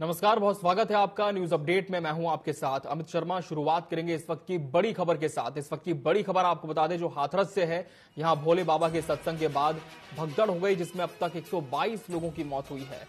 नमस्कार, बहुत स्वागत है आपका न्यूज अपडेट में। मैं हूं आपके साथ अमित शर्मा। शुरुआत करेंगे इस वक्त की बड़ी खबर के साथ। इस वक्त की बड़ी खबर आपको बता दें जो हाथरस से है। यहां भोले बाबा के सत्संग के बाद भगदड़ हो गई जिसमें अब तक 122 लोगों की मौत हुई है।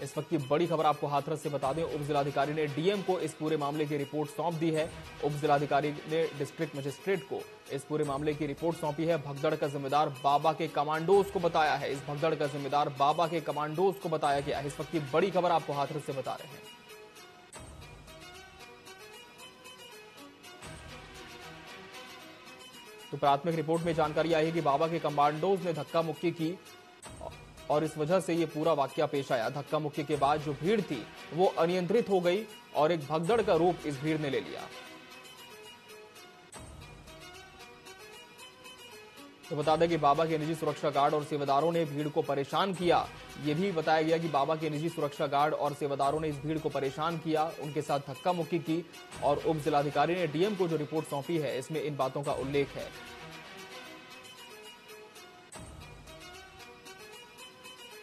इस वक्त की बड़ी खबर आपको हाथरस से बता दें, उप जिलाधिकारी ने डीएम को इस पूरे मामले की रिपोर्ट सौंप दी है। उप जिलाधिकारी ने डिस्ट्रिक्ट मजिस्ट्रेट को इस पूरे मामले की रिपोर्ट सौंपी है। भगदड़ का जिम्मेदार बाबा के कमांडोज को बताया है। इस भगदड़ का जिम्मेदार बाबा के कमांडोज को बताया गया है। इस वक्त की बड़ी खबर आपको हाथरस से बता रहे हैं। तो प्राथमिक रिपोर्ट में जानकारी आई है कि बाबा के कमांडोज ने धक्का मुक्की की और इस वजह से ये पूरा वाकया पेश आया। धक्का मुक्की के बाद जो भीड़ थी वो अनियंत्रित हो गई और एक भगदड़ का रूप इस भीड़ ने ले लिया। तो बता दें कि बाबा के निजी सुरक्षा गार्ड और सेवादारों ने भीड़ को परेशान किया। यह भी बताया गया कि बाबा के निजी सुरक्षा गार्ड और सेवादारों ने इस भीड़ को परेशान किया, उनके साथ धक्का मुक्की की और उप जिलाधिकारी ने डीएम को जो रिपोर्ट सौंपी है इसमें इन बातों का उल्लेख है।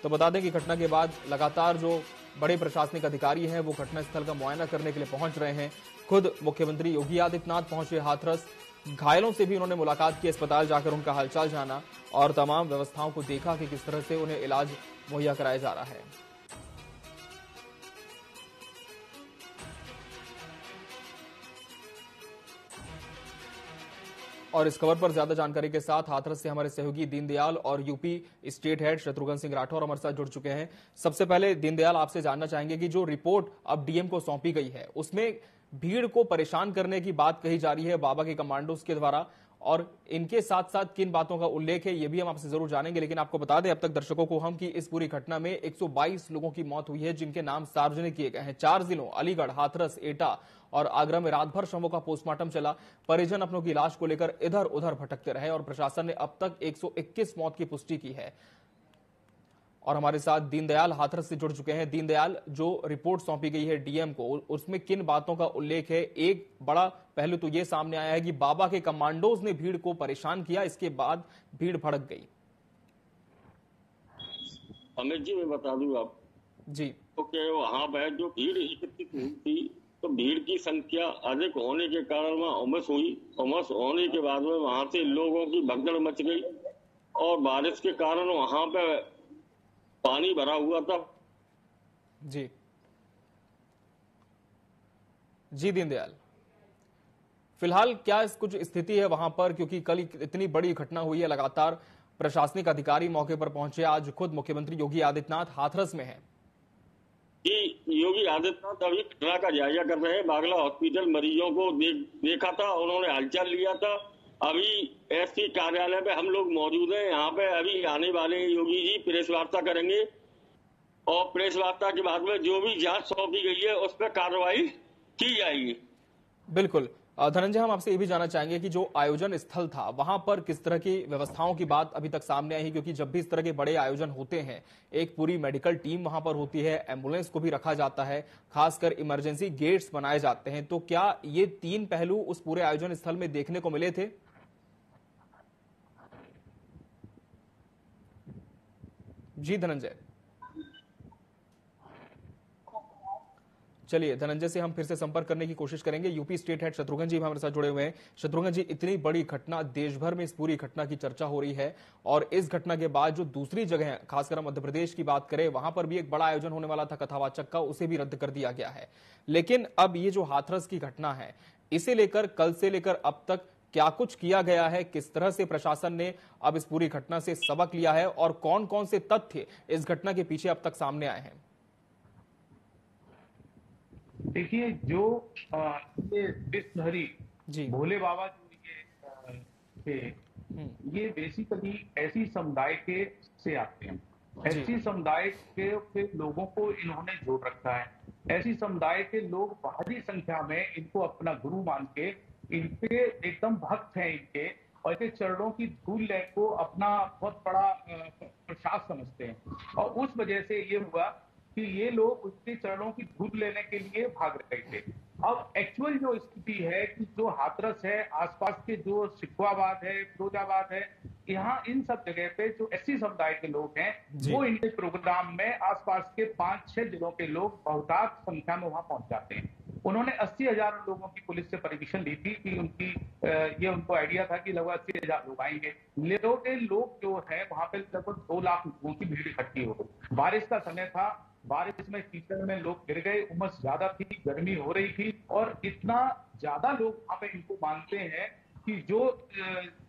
तो बता दें कि घटना के बाद लगातार जो बड़े प्रशासनिक अधिकारी हैं वो घटनास्थल का मुआयना करने के लिए पहुंच रहे हैं। खुद मुख्यमंत्री योगी आदित्यनाथ पहुंचे हाथरस। घायलों से भी उन्होंने मुलाकात की, अस्पताल जाकर उनका हालचाल जाना और तमाम व्यवस्थाओं को देखा कि किस तरह से उन्हें इलाज मुहैया कराया जा रहा है। और इस खबर पर ज्यादा जानकारी के साथ हाथरस से हमारे सहयोगी दीनदयाल और UP state head Shatrughan Singh Rathore हमारे साथ जुड़ चुके हैं। सबसे पहले दीनदयाल, आपसे जानना चाहेंगे कि जो रिपोर्ट अब डीएम को सौंपी गई है उसमें भीड़ को परेशान करने की बात कही जा रही है बाबा के कमांडोज के द्वारा, और इनके साथ साथ किन बातों का उल्लेख है ये भी हम आपसे जरूर जानेंगे। लेकिन आपको बता दें अब तक दर्शकों को हम कि इस पूरी घटना में 122 लोगों की मौत हुई है जिनके नाम सार्वजनिक किए गए हैं। 4 जिलों अलीगढ़, हाथरस, एटा और आगरा में रात भर शवों का पोस्टमार्टम चला। परिजन अपनों की लाश को लेकर इधर उधर भटकते रहे और प्रशासन ने अब तक 121 मौत की पुष्टि की है। और हमारे साथ दीनदयाल हाथरस से जुड़ चुके हैं। दीनदयाल, जो रिपोर्ट सौंपी गई है डीएम को उसमें किन बातों का उल्लेख है? एक बड़ा पहलू तो यह सामने आया है कि बाबा के कमांडोज ने भीड़ को परेशान किया, इसके बाद भीड़ भड़क गई। अमित जी, मैं बता दूं आप जी तो कि वहां पर जो भीड़ एकत्रित हुई थी तो भीड़ की संख्या अधिक होने के कारण वहां उमस हुई। उमस होने के बाद में वहां से लोगों की भगदड़ मच गई और बारिश के कारण वहां पे पानी भरा हुआ था। जी जी दीनदयाल, फिलहाल क्या कुछ स्थिति है वहां पर, क्योंकि कल इतनी बड़ी घटना हुई है, लगातार प्रशासनिक अधिकारी मौके पर पहुंचे। आज खुद मुख्यमंत्री योगी आदित्यनाथ हाथरस में हैं। कि योगी आदित्यनाथ अभी घटना का जायजा कर रहे हैं। बागला हॉस्पिटल मरीजों को देखा था, उन्होंने हालचाल लिया था। अभी एसपी कार्यालय पे हम लोग मौजूद हैं। यहाँ पे अभी आने वाले योगी जी प्रेस वार्ता करेंगे और प्रेस वार्ता के बाद में जो भी जांच सौंपी गई है उस पर कार्रवाई की जाएगी। बिल्कुल। धनंजय, हम आपसे ये भी जानना चाहेंगे कि जो आयोजन स्थल था वहां पर किस तरह की व्यवस्थाओं की बात अभी तक सामने आई है, क्योंकि जब भी इस तरह के बड़े आयोजन होते हैं एक पूरी मेडिकल टीम वहां पर होती है, एम्बुलेंस को भी रखा जाता है, खासकर इमरजेंसी गेट्स बनाए जाते हैं। तो क्या ये 3 पहलू उस पूरे आयोजन स्थल में देखने को मिले थे? जी धनंजय। चलिए, धनंजय से हम फिर से संपर्क करने की कोशिश करेंगे। यूपी स्टेट हेड शत्रुघ्न जी हमारे साथ जुड़े हुए हैं। शत्रुघ्न जी, इतनी बड़ी घटना, देश भर में इस पूरी घटना की चर्चा हो रही है और इस घटना के बाद जो दूसरी जगह है, खासकर मध्य प्रदेश की बात करें, वहां पर भी एक बड़ा आयोजन होने वाला था कथावाचक का, उसे भी रद्द कर दिया गया है। लेकिन अब ये जो हाथरस की घटना है, इसे लेकर कल से लेकर अब तक क्या कुछ किया गया है? किस तरह से प्रशासन ने अब इस पूरी घटना से सबक लिया है और कौन कौन से तथ्य इस घटना के पीछे अब तक सामने आए हैं? देखिए, जो ये विश्वहरी जी भोले बाबा जो ये थे, ये बेसिकली ऐसी समुदाय के से आते हैं। ऐसी समुदाय के लोगों को इन्होंने जोड़ रखा है। ऐसी समुदाय के लोग भारी संख्या में इनको अपना गुरु मान के, इनके एकदम भक्त हैं इनके, और इनके चरणों की धूल को अपना बहुत बड़ा प्रसाद समझते हैं। और उस वजह से ये हुआ कि ये लोग उसके चरणों की धूल लेने के लिए भाग रहे थे। अब एक्चुअल जो स्थिति है कि जो हाथरस है, आसपास के जो सिखवाबाद है, फिरोजाबाद है, यहाँ इन सब जगह पे जो एससी समुदाय के लोग हैं वो इनके प्रोग्राम में आसपास के 5-6 जिलों के लोग बहुतायत संख्या में वहां पहुंच जाते हैं। उन्होंने 80,000 लोगों की पुलिस से परमिशन ली थी कि ये उनको आइडिया था कि लगभग 80,000 लोग आएंगे। लोग जो है वहां पे लगभग 2 लाख लोगों की भीड़ इकट्ठी हो गई। बारिश का समय था, बारिश में कीचड़ में लोग गिर गए, उमस ज्यादा थी, गर्मी हो रही थी और इतना ज्यादा लोग वहां पे इनको मानते हैं कि जो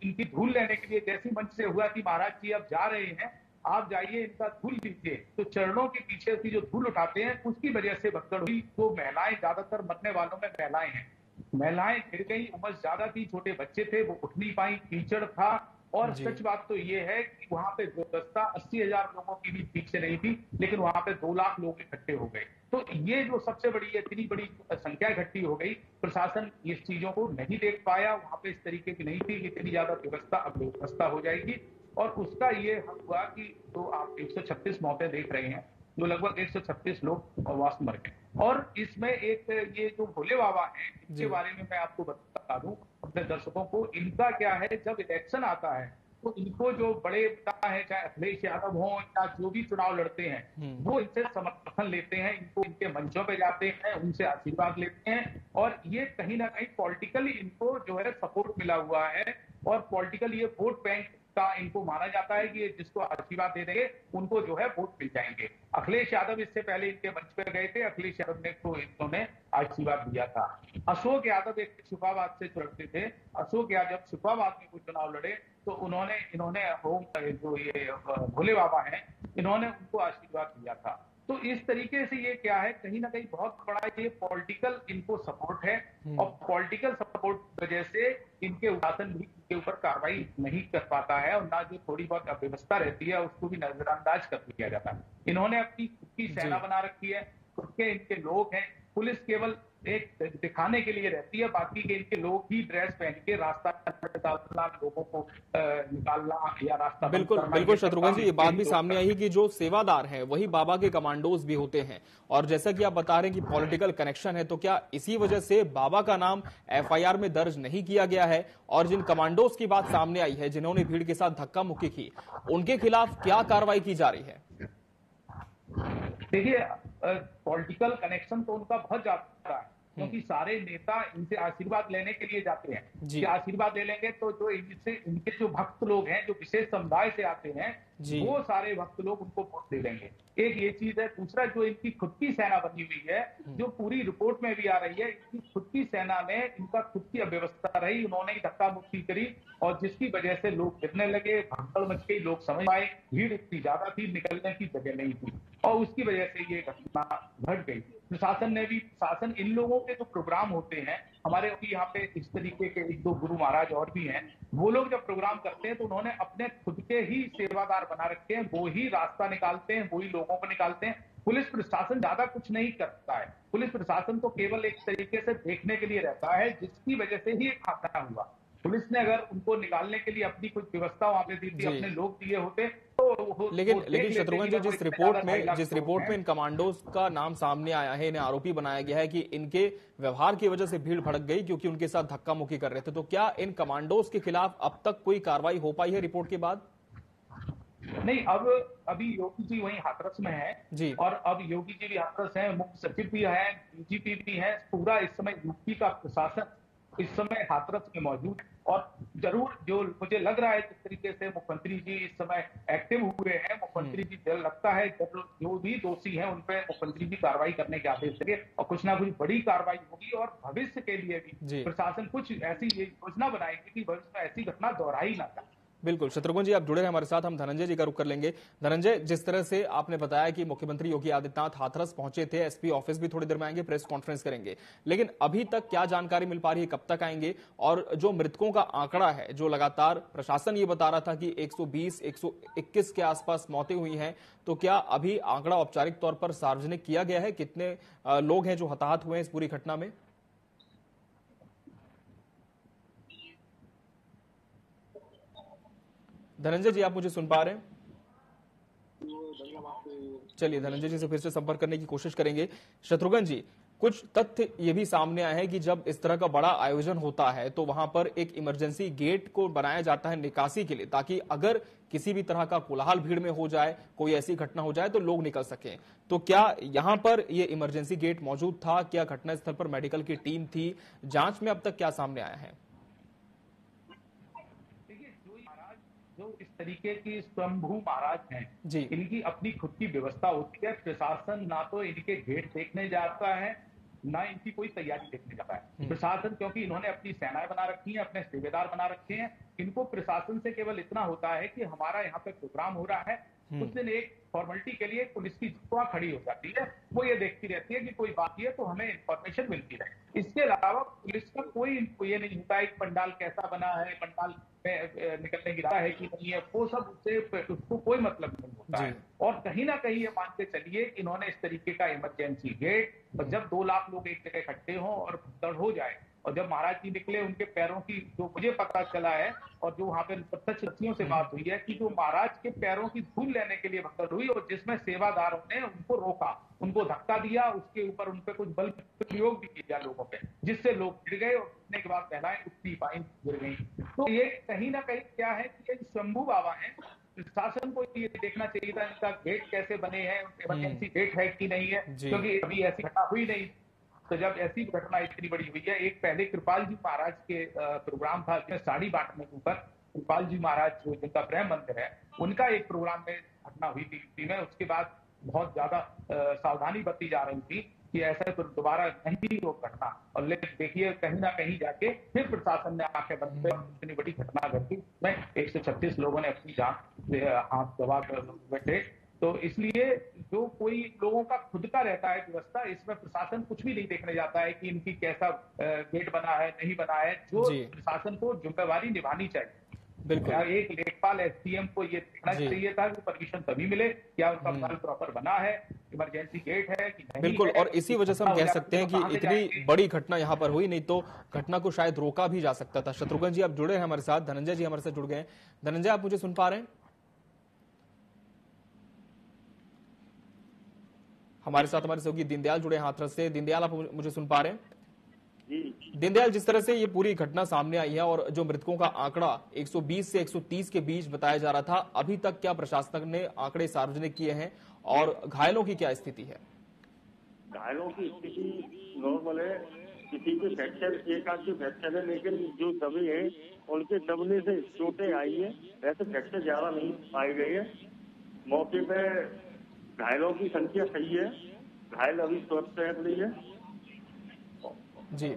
इनकी धूल लेने के लिए जैसी मंच से हुआ कि महाराज जी अब जा रहे हैं, आप जाइए इनका धूल लीजिए, तो चरणों के पीछे से जो धूल उठाते हैं उसकी वजह से भगदड़ हुई। वो महिलाएं, ज्यादातर मरने वालों में महिलाएं हैं, महिलाएं गिर गई, उमस ज्यादा थी, छोटे बच्चे थे वो उठ नहीं पाई, कीचड़ था। और सच बात तो ये है कि वहां पे व्यवस्था 80,000 लोगों की भी ठीक से नहीं थी, लेकिन वहां पे 2 लाख लोग इकट्ठे हो गए। तो ये जो सबसे बड़ी इतनी बड़ी संख्या इकट्ठी हो गई, प्रशासन इस चीजों को नहीं देख पाया, वहां पे इस तरीके की नहीं थी, इतनी ज्यादा व्यवस्था अब व्यवस्था हो जाएगी। और उसका ये हल हुआ कि तो आप 136 मौतें देख रहे हैं, जो लगभग 136 लोग वास्तव मर गए। और इसमें एक ये जो भोले बाबा हैं, इनके बारे में मैं आपको बता दूं अपने दर्शकों को, इनका क्या है, जब इलेक्शन आता है तो इनको जो बड़े नेता है, चाहे अखिलेश यादव हो या जो भी चुनाव लड़ते हैं, वो इनसे समर्थन लेते हैं, इनको इनके मंचों पे जाते हैं, उनसे आशीर्वाद लेते हैं। और ये कहीं ना कहीं पॉलिटिकली इनको जो है सपोर्ट मिला हुआ है और पॉलिटिकल ये वोट बैंक का इनको माना जाता है कि जिसको आशीर्वाद दे देंगे उनको जो है वोट मिल जाएंगे। अखिलेश यादव इससे पहले इनके मंच पे गए थे, अखिलेश यादव ने तो इन्होंने आशीर्वाद दिया था। अशोक यादव एक शुफाबाद से लड़ते थे, अशोक यादव शुफाबाद में कोई चुनाव लड़े तो इन्होंने जो ये भोले बाबा हैं, इन्होंने उनको आशीर्वाद दिया था। तो इस तरीके से ये क्या है, कहीं ना कहीं बहुत बड़ा ये पॉलिटिकल इनको सपोर्ट है और पॉलिटिकल सपोर्ट वजह से इनके शासन भी इनके ऊपर कार्रवाई नहीं कर पाता है और ना जो थोड़ी बहुत अव्यवस्था रहती है उसको भी नजरअंदाज कर दिया जाता है। इन्होंने अपनी खुद की सेना बना रखी है, खुद के इनके लोग हैं, पुलिस केवल एक दिखाने के लिए रहती है, बाकी के इनके लोग ही ड्रेस पहन के रास्ता निकालना, लोगों को निकालना या रास्ता बिल्कुल शत्रुघ्न जी, ये बात भी सामने आई कि जो सेवादार हैं वही बाबा के कमांडोज भी होते हैं और जैसा कि आप बता रहे हैं कि पॉलिटिकल कनेक्शन है, तो क्या इसी वजह से बाबा का नाम एफआईआर में दर्ज नहीं किया गया है? और जिन कमांडोज की बात सामने आई है जिन्होंने भीड़ के साथ धक्का मुक्की की, उनके खिलाफ क्या कार्रवाई की जा रही है? देखिए, पॉलिटिकल कनेक्शन तो उनका बहुत ज्यादा है क्योंकि सारे नेता इनसे आशीर्वाद लेने के लिए जाते हैं कि आशीर्वाद ले लेंगे तो जो इनके जो भक्त लोग हैं, जो विशेष समुदाय से आते हैं, वो सारे भक्त लोग उनको वोट दे देंगे। एक ये चीज है। दूसरा, जो इनकी खुद की सेना बनी हुई है, जो पूरी रिपोर्ट में भी आ रही है, इनकी खुद की सेना ने इनका खुद की अव्यवस्था रही, उन्होंने ही धक्का मुक्की करी और जिसकी वजह से लोग गिरने लगे, भगदड़ मच गई, लोग समझ पाए भीड़ इतनी ज्यादा थी, निकलने की जगह नहीं थी और उसकी वजह से ये घटना घट गई। प्रशासन इन लोगों के जो प्रोग्राम होते हैं, हमारे यहाँ पे इस तरीके के 1-2 गुरु महाराज और भी हैं, वो लोग जब प्रोग्राम करते हैं तो उन्होंने अपने खुद के ही सेवादार बना रखे हैं, वो ही रास्ता निकालते हैं, वो ही लोगों को निकालते हैं। पुलिस प्रशासन ज्यादा कुछ नहीं करता है, पुलिस प्रशासन तो केवल एक तरीके से देखने के लिए रहता है, जिसकी वजह से ही एक हादसा हुआ। पुलिस ने अगर उनको निकालने के लिए अपनी कुछ व्यवस्था वहां पे दी थी, अपने लोग दिए होते तो लेकिन शत्रुघ्न जी, जिस रिपोर्ट में इन कमांडोज का नाम सामने आया है, इन्हें आरोपी बनाया गया है कि इनके व्यवहार की वजह से भीड़ भड़क गई क्योंकि उनके साथ धक्का मुक्की कर रहे थे, तो क्या इन कमांडोज के खिलाफ अब तक कोई कार्रवाई हो पाई है रिपोर्ट के बाद? नहीं, अभी योगी जी वहीं हाथरस में है जी, और अब योगी जी भी हाथरस है, मुख्य सचिव भी है, डीजीपी भी है, पूरा इस समय यूपी का प्रशासन इस समय हाथरस में मौजूद है। और जरूर जो मुझे लग रहा है जिस तरीके से मुख्यमंत्री जी इस समय एक्टिव हुए हैं, मुख्यमंत्री जी लगता है जो भी दोषी हैं उन पर मुख्यमंत्री जी कार्रवाई करने के आदेश देंगे और कुछ ना कुछ बड़ी कार्रवाई होगी और भविष्य के लिए भी प्रशासन कुछ ऐसी योजना बनाएगी कि भविष्य में ऐसी घटना दोहराई ना जाए। बिल्कुल शत्रुघ्न जी, आप जुड़े रहे हमारे साथ। हम धनंजय जी का रुख कर लेंगे। धनंजय, जिस तरह से आपने बताया कि मुख्यमंत्री योगी आदित्यनाथ हाथरस पहुंचे थे, एसपी ऑफिस भी थोड़ी देर में आएंगे, प्रेस कॉन्फ्रेंस करेंगे, लेकिन अभी तक क्या जानकारी मिल पा रही है, कब तक आएंगे? और जो मृतकों का आंकड़ा है, जो लगातार प्रशासन ये बता रहा था कि 120-121 के आसपास मौतें हुई हैं, तो क्या अभी आंकड़ा औपचारिक तौर पर सार्वजनिक किया गया है? कितने लोग हैं जो हताहत हुए हैं इस पूरी घटना में? धनंजय जी, आप मुझे सुन पा रहे हैं? चलिए धनंजय जी से फिर से संपर्क करने की कोशिश करेंगे। शत्रुघ्न जी, कुछ तथ्य ये भी सामने आए हैं कि जब इस तरह का बड़ा आयोजन होता है तो वहां पर एक इमरजेंसी गेट को बनाया जाता है निकासी के लिए, ताकि अगर किसी भी तरह का कोलाहल भीड़ में हो जाए, कोई ऐसी घटना हो जाए तो लोग निकल सकें। तो क्या यहां पर ये इमरजेंसी गेट मौजूद था? क्या घटनास्थल पर मेडिकल की टीम थी? जांच में अब तक क्या सामने आया है? जो इस तरीके की स्वयंभू महाराज हैं जी, इनकी अपनी खुद की व्यवस्था होती है। प्रशासन ना तो इनके गेट देखने जाता है, ना इनकी कोई तैयारी देखने जाता है। प्रशासन, क्योंकि इन्होंने अपनी सेनाएं बना रखी हैं, अपने सूबेदार बना रखे हैं, इनको प्रशासन से केवल इतना होता है कि हमारा यहाँ पे प्रोग्राम हो रहा है, उस दिन एक फॉर्मेलिटी के लिए पुलिस की जुआ खड़ी हो जाती है, वो ये देखती रहती है कि कोई बात है तो हमें इंफॉर्मेशन मिलती रहे। इसके अलावा पुलिस का कोई ये नहीं होता है कि पंडाल कैसा बना है, पंडाल में निकलने की राह है कि नहीं है, वो सब उसको कोई मतलब नहीं होता है। और कहीं ना कहीं ये मान के चलिए इन्होंने इस तरीके का इमरजेंसी गेट, और जब 2 लाख लोग एक जगह इकट्ठे हों और भगदड़ हो जाए, और जब महाराज जी निकले उनके पैरों की, जो मुझे पता चला है और जो वहां पे प्रत्यक्षदर्शियों से बात हुई है कि जो महाराज के पैरों की धूल लेने के लिए भगदड़ हुई और जिसमें सेवादारों ने उनको रोका, उनको धक्का दिया, उसके ऊपर उन पे कुछ बल प्रयोग भी किया लोगों पे, जिससे लोग गिर गए और गिरने के बाद महिलाएं उठती पाई गिर गई। तो ये कहीं ना कहीं क्या है कि ये शंभू बाबा है, शासन को ये देखना चाहिए था इनका गेट कैसे बने हैं, इमरजेंसी गेट है कि नहीं है, क्योंकि अभी ऐसी घटना हुई नहीं। तो जब ऐसी घटना इतनी बड़ी हुई है, एक पहले कृपाल जी महाराज के प्रोग्राम था साड़ी बांटने के ऊपर, कृपाल जी महाराज जिनका प्रेम मंदिर है, उनका एक प्रोग्राम में घटना हुई थी में, उसके बाद बहुत ज्यादा सावधानी बरती जा रही थी कि ऐसा तो दोबारा नहीं हो घटना। और लेकिन देखिए कहीं ना कहीं जाके फिर प्रशासन ने आंखें बंद कर इतनी बड़ी घटना घटी, में 136 लोगों ने अपनी जान हाथ गवा कर बैठे। तो इसलिए जो कोई लोगों का खुद का रहता है व्यवस्था, इसमें प्रशासन कुछ भी नहीं देखने जाता है कि इनकी कैसा गेट बना है नहीं बना है। जो प्रशासन को जिम्मेवारी निभानी चाहिए, बिल्कुल एक लेखपाल एसडीएम को ये देखना चाहिए था कि परमिशन तभी मिले, क्या उनका माल प्रॉपर बना है, इमरजेंसी गेट है कि नहीं। बिल्कुल, और इसी वजह से हम कह सकते हैं कि इतनी बड़ी घटना यहाँ पर हुई, नहीं तो घटना को शायद रोका भी जा सकता था। शत्रुघ्न जी आप जुड़े हैं हमारे साथ, धनंजय जी हमारे साथ जुड़ गए हैं। धनंजय, आप मुझे सुन पा रहे हैं? हमारे साथ हमारे सहयोगी दीनदयाल जुड़े हैं हाथरस से। दीनदयाल, आप मुझे सुन पा रहे हैं? दीनदयाल, जिस तरह से ये पूरी घटना सामने आई है और जो मृतकों का आंकड़ा 120 से 130 के बीच बताया जा रहा था, अभी तक क्या प्रशासन ने आंकड़े सार्वजनिक किए हैं और घायलों की क्या स्थिति है? घायलों की स्थिति नॉर्मल है, किसी के फ्रैक्चर, एक आध की फ्रैक्चर है, लेकिन जो दबे हैं उनके दबने से चोटें आई है, ऐसे फ्रैक्चर ज्यादा नहीं पाई गई है। मौके पे घायलों की संख्या सही है, घायल अभी स्वस्थ है जी,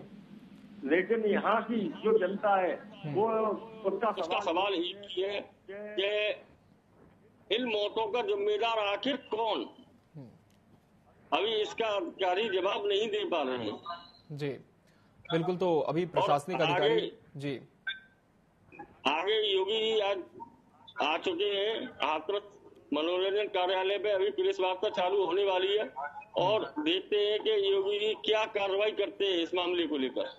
लेकिन यहाँ की जो जनता है वो उसका सवाल एक ही है कि इन मौतों का जिम्मेदार आखिर कौन? अभी इसका अधिकारी जवाब नहीं दे पा रहे हैं। जी बिल्कुल, तो अभी प्रशासनिक अधिकारी जी आगे योगी जी आज आ चुके हैं हाथरस मनोरंजन कार्यालय पे, अभी पुलिस वार्ता चालू होने वाली है और देखते हैं कि योगी जी क्या कार्रवाई करते हैं इस मामले को लेकर।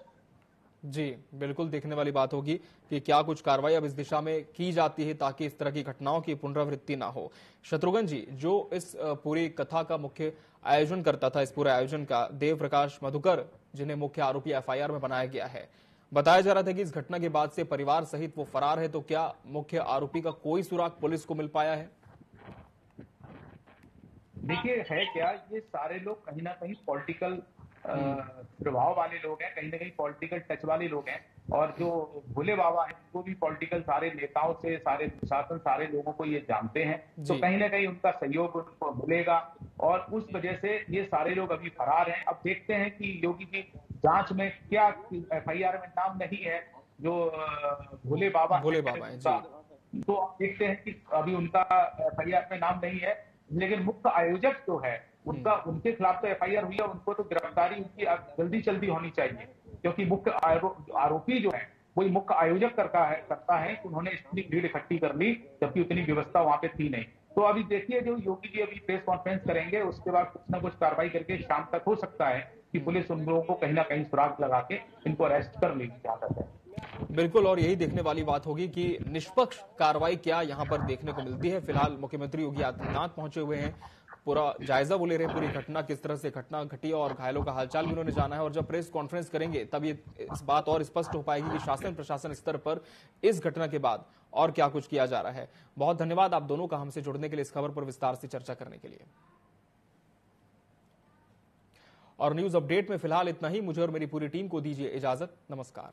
जी बिल्कुल, देखने वाली बात होगी कि क्या कुछ कार्रवाई अब इस दिशा में की जाती है ताकि इस तरह की घटनाओं की पुनरावृत्ति ना हो। शत्रुघ्न जी, जो इस पूरी कथा का मुख्य आयोजन करता था, इस पूरे आयोजन का, देव प्रकाश मधुकर, जिन्हें मुख्य आरोपी एफआईआर में बनाया गया है, बताया जा रहा था कि इस घटना के बाद से परिवार सहित वो फरार है, तो क्या मुख्य आरोपी का कोई सुराग पुलिस को मिल पाया है? देखिए है क्या, ये सारे लोग कहीं ना कहीं पॉलिटिकल प्रभाव वाले लोग हैं, कहीं ना कहीं पॉलिटिकल टच वाले लोग हैं, और जो भोले बाबा हैं वो भी पॉलिटिकल सारे नेताओं से, सारे प्रशासन, सारे लोगों को ये जानते हैं, तो कहीं ना कहीं उनका सहयोग उनको मिलेगा और उस वजह से ये सारे लोग अभी फरार हैं। अब देखते हैं कि योगी जी जांच में क्या, एफआईआर में नाम नहीं है जो भोले बाबा है, तो आप देखते हैं कि अभी उनका एफआईआर में नाम नहीं है, लेकिन मुख्य आयोजक जो है उनका, उनके खिलाफ तो एफआईआर हुई है, उनको तो गिरफ्तारी उनकी जल्दी होनी चाहिए, क्योंकि मुख्य आरोपी जो है वही मुख्य आयोजक करता है कि उन्होंने इतनी भीड़ इकट्ठी कर ली जबकि उतनी व्यवस्था वहां पे थी नहीं। तो अभी देखिए जो योगी जी अभी प्रेस कॉन्फ्रेंस करेंगे, उसके बाद कुछ ना कुछ कार्रवाई करके शाम तक हो सकता है कि पुलिस उन लोगों को कहीं ना कहीं सुराग लगा के इनको अरेस्ट कर लेगी चाहता है। बिल्कुल, और यही देखने वाली बात होगी कि निष्पक्ष कार्रवाई क्या यहां पर देखने को मिलती है। फिलहाल मुख्यमंत्री योगी आदित्यनाथ पहुंचे हुए हैं पूरा जायजा वो ले रहे हैं, पूरी घटना किस तरह से घटना घटी और घायलों का हालचाल भी उन्होंने जाना है। और जब प्रेस कॉन्फ्रेंस करेंगे तब ये इस बात और स्पष्ट हो पाएगी कि शासन प्रशासन स्तर पर इस घटना के बाद और क्या कुछ किया जा रहा है। बहुत धन्यवाद आप दोनों का हमसे जुड़ने के लिए, इस खबर पर विस्तार से चर्चा करने के लिए। और न्यूज अपडेट में फिलहाल इतना ही। मुझे और मेरी पूरी टीम को दीजिए इजाजत। नमस्कार।